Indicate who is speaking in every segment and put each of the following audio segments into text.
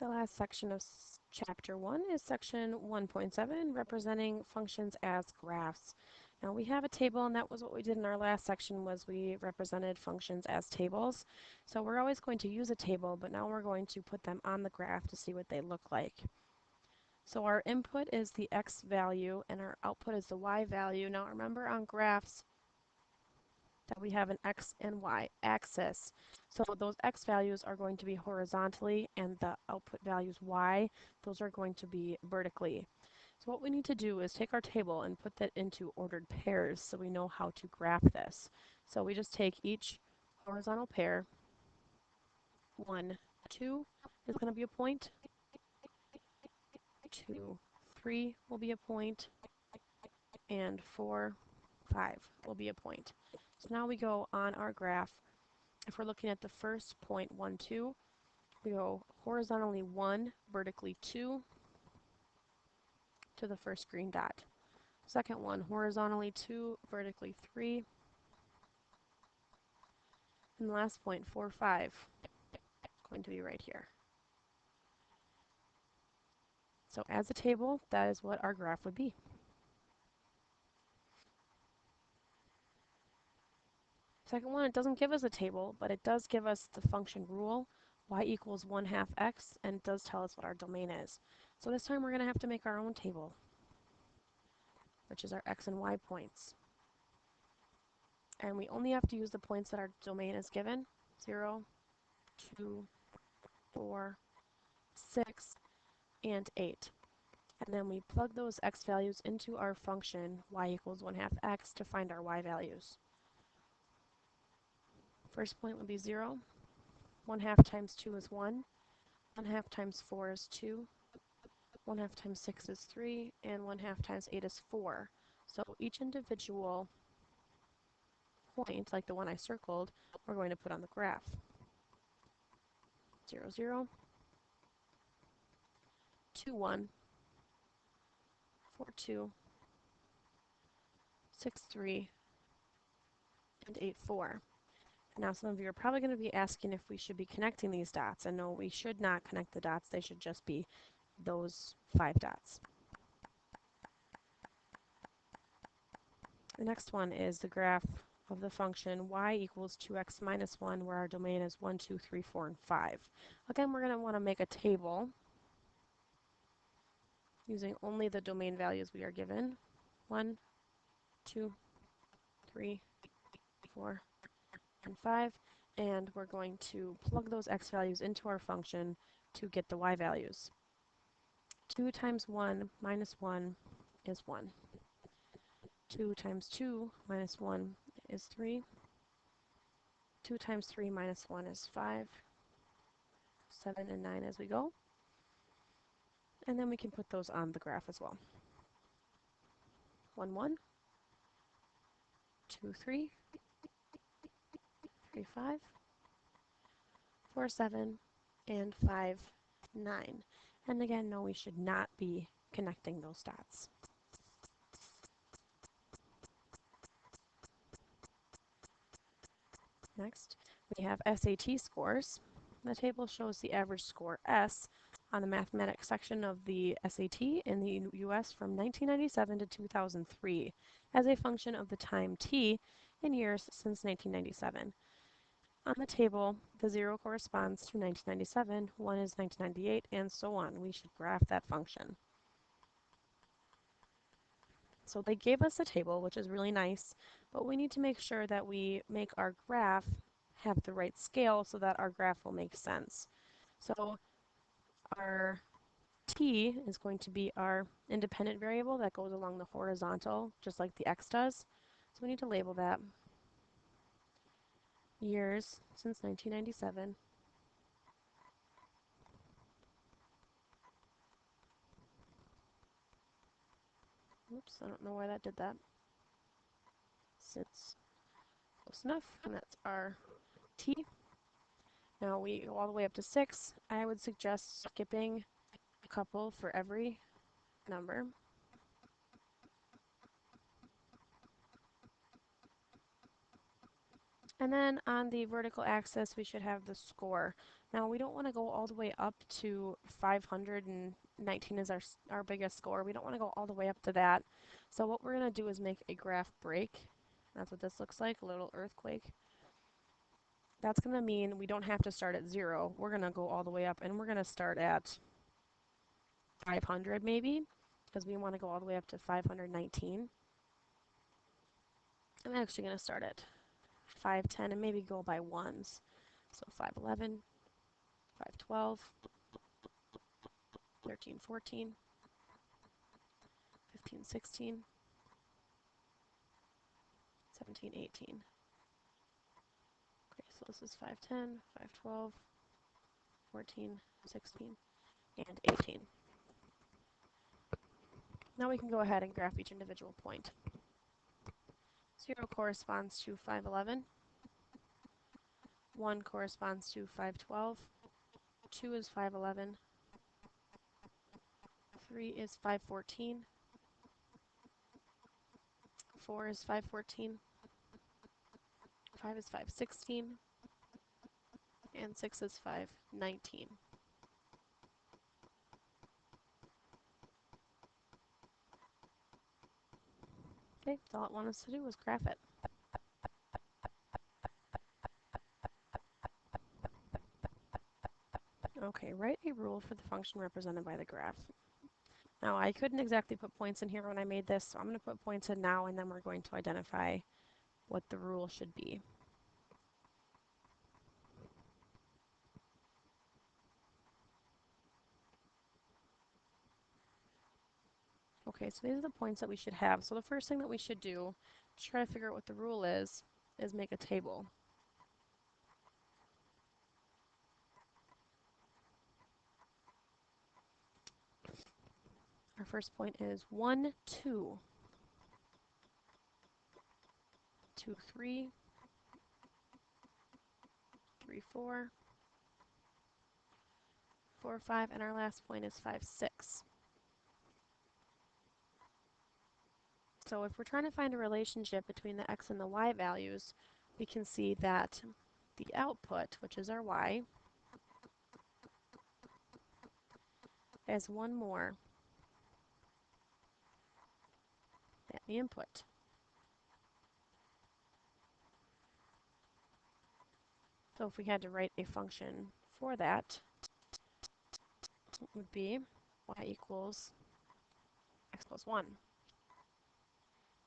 Speaker 1: The last section of Chapter 1 is Section 1.7, representing functions as graphs. Now we have a table, and that was what we did in our last section, was we represented functions as tables. So we're always going to use a table, but now we're going to put them on the graph to see what they look like. So our input is the x value, and our output is the y value. Now remember on graphs that we have an x and y axis. So those x values are going to be horizontally, and the output values y, those are going to be vertically. So what we need to do is take our table and put that into ordered pairs so we know how to graph this. So we just take each horizontal pair. 1, 2 is going to be a point. 2, 3 will be a point. And 4, 5 will be a point. So now we go on our graph. If we're looking at the first point, 1, 2, we go horizontally 1, vertically 2 to the first green dot. Second one, horizontally 2, vertically 3. And the last point, 4, 5, going to be right here. So as a table, that is what our graph would be. Second one, it doesn't give us a table, but it does give us the function rule, y equals 1/2 x, and it does tell us what our domain is. So this time we're going to have to make our own table, which is our x and y points. And we only have to use the points that our domain is given, 0, 2, 4, 6, and 8. And then we plug those x values into our function y equals 1/2 x to find our y values. First point would be 0. 1/2 times 2 is 1. 1/2 times 4 is 2. 1/2 times 6 is 3. And 1/2 times 8 is 4. So each individual point, like the one I circled, we're going to put on the graph. 0, 0, 2, 1, 4, 2, 6, 3, and 8, 4. Now some of you are probably going to be asking if we should be connecting these dots, and no, we should not connect the dots. They should just be those 5 dots. The next one is the graph of the function y equals 2x minus 1, where our domain is 1, 2, 3, 4, and 5. Again, we're going to want to make a table using only the domain values we are given. 1, 2, 3, 4, and 5. And we're going to plug those x values into our function to get the y values. 2 times 1 minus 1 is 1. 2 times 2 minus 1 is 3. 2 times 3 minus 1 is 5. 7 and 9 as we go. And then we can put those on the graph as well. 1, 1. 2, 3. 3, 5. 4, 7. And 5, 9. And again, no, we should not be connecting those dots. Next, we have SAT scores. The table shows the average score S on the mathematics section of the SAT in the U.S. from 1997 to 2003 as a function of the time t in years since 1997. On the table, the 0 corresponds to 1997, 1 is 1998, and so on. We should graph that function. So they gave us a table, which is really nice, but we need to make sure that we make our graph have the right scale so that our graph will make sense. So our t is going to be our independent variable that goes along the horizontal, just like the x does. So we need to label that years since 1997. Oops, I don't know why that did that. Since close enough, and that's our t. Now we go all the way up to 6. I would suggest skipping a couple for every number. And then on the vertical axis, we should have the score. Now we don't want to go all the way up to 519 is our biggest score. We don't want to go all the way up to that. So what we're going to do is make a graph break. That's what this looks like, a little earthquake. That's going to mean we don't have to start at 0. We're going to go all the way up, and we're going to start at 500 maybe, because we want to go all the way up to 519. I'm actually going to start at 510 and maybe go by ones. So 511, 512, 13, 14, 15, 16, 17, 18. Okay, so this is 510, 512, 14, 16, and 18. Now we can go ahead and graph each individual point. 0 corresponds to 511, 1 corresponds to 512, 2 is 511, 3 is 514, 4 is 514, 5 is 516, and 6 is 519. Okay, that's all it wanted us to do was graph it. Okay, write a rule for the function represented by the graph. Now, I couldn't exactly put points in here when I made this, so I'm going to put points in now, and then we're going to identify what the rule should be. Okay, so these are the points that we should have. So the first thing that we should do to try to figure out what the rule is make a table. Our first point is 1, 2, 2, 3, 3, 4, 4, 5, and our last point is 5, 6. So if we're trying to find a relationship between the x and the y values, we can see that the output, which is our y, is 1 more than the input. So if we had to write a function for that, it would be y equals x plus 1.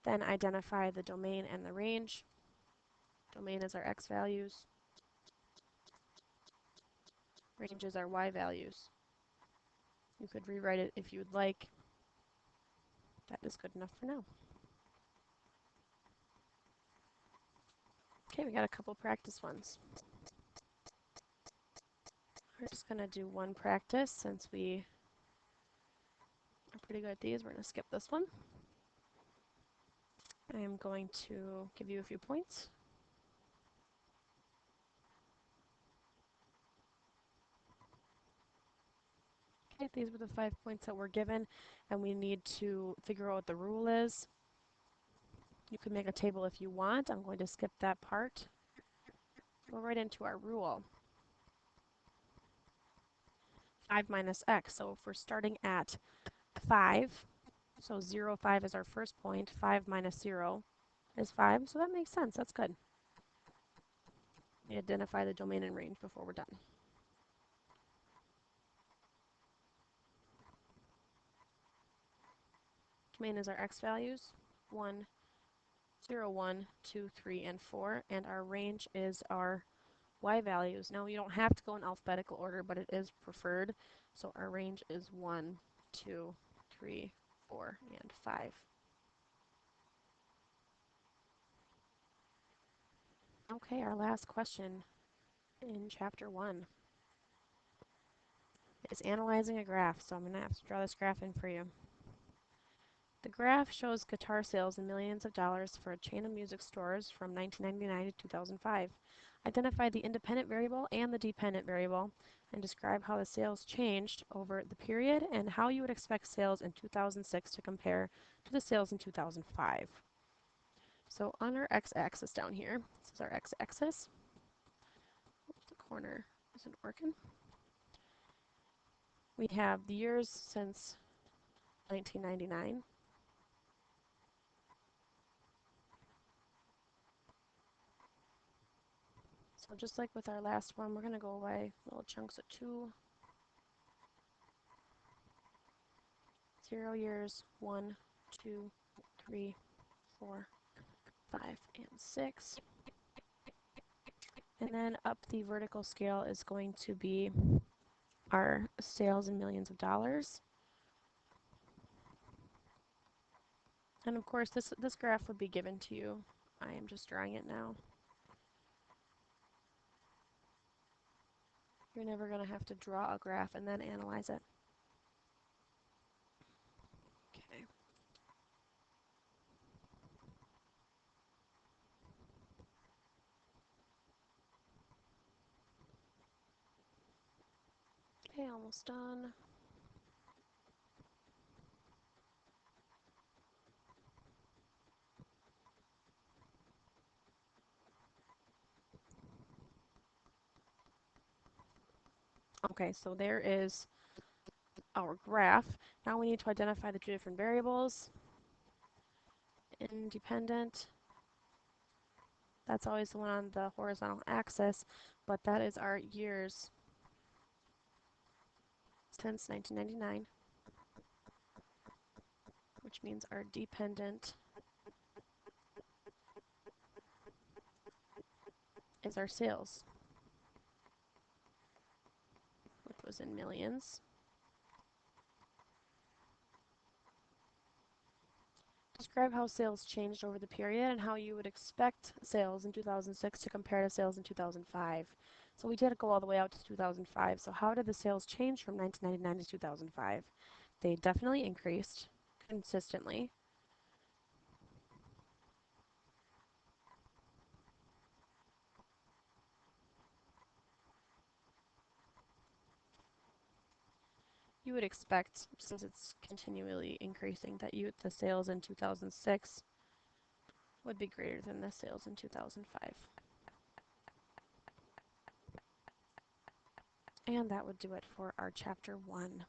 Speaker 1: Then identify the domain and the range. Domain is our x values. Range is our y values. You could rewrite it if you would like. That is good enough for now. Okay, we got a couple practice ones. We're just going to do one practice since we are pretty good at these. We're going to skip this one. I am going to give you a few points. Okay, these were the 5 points that were given, and we need to figure out what the rule is. You can make a table if you want. I'm going to skip that part. Go right into our rule. 5 minus x. So if we're starting at 5, so 0, 5 is our first point. 5 minus 0 is 5, so that makes sense. That's good. We identify the domain and range before we're done. Domain is our x values, 1, 0, 1, 2, 3, and 4, and our range is our y values. Now you don't have to go in alphabetical order, but it is preferred. So our range is 1, 2, 3, 4, and 5. Okay, our last question in chapter 1 is analyzing a graph. So I'm going to have to draw this graph in for you. The graph shows guitar sales in millions of dollars for a chain of music stores from 1999 to 2005. Identify the independent variable and the dependent variable and describe how the sales changed over the period and how you would expect sales in 2006 to compare to the sales in 2005. So on our x-axis down here, this is our x-axis. Oops, the corner Isn't working. We have the years since 1999. So just like with our last one, we're going to go by little chunks of 2, 0 years, 1, 2, 3, 4, 5, and 6. And then up the vertical scale is going to be our sales in millions of dollars. And of course, this graph would be given to you. I am just drawing it now. You're never going to have to draw a graph and then analyze it. Okay. Okay, almost done. Okay, so there is our graph. Now we need to identify the 2 different variables. Independent, that's always the one on the horizontal axis, but that is our years since 1999, which means our dependent is our sales, which was in millions. Describe how sales changed over the period and how you would expect sales in 2006 to compare to sales in 2005. So we did go all the way out to 2005. So how did the sales change from 1999 to 2005? They definitely increased consistently. You would expect, since it's continually increasing, that the sales in 2006 would be greater than the sales in 2005. And that would do it for our chapter 1.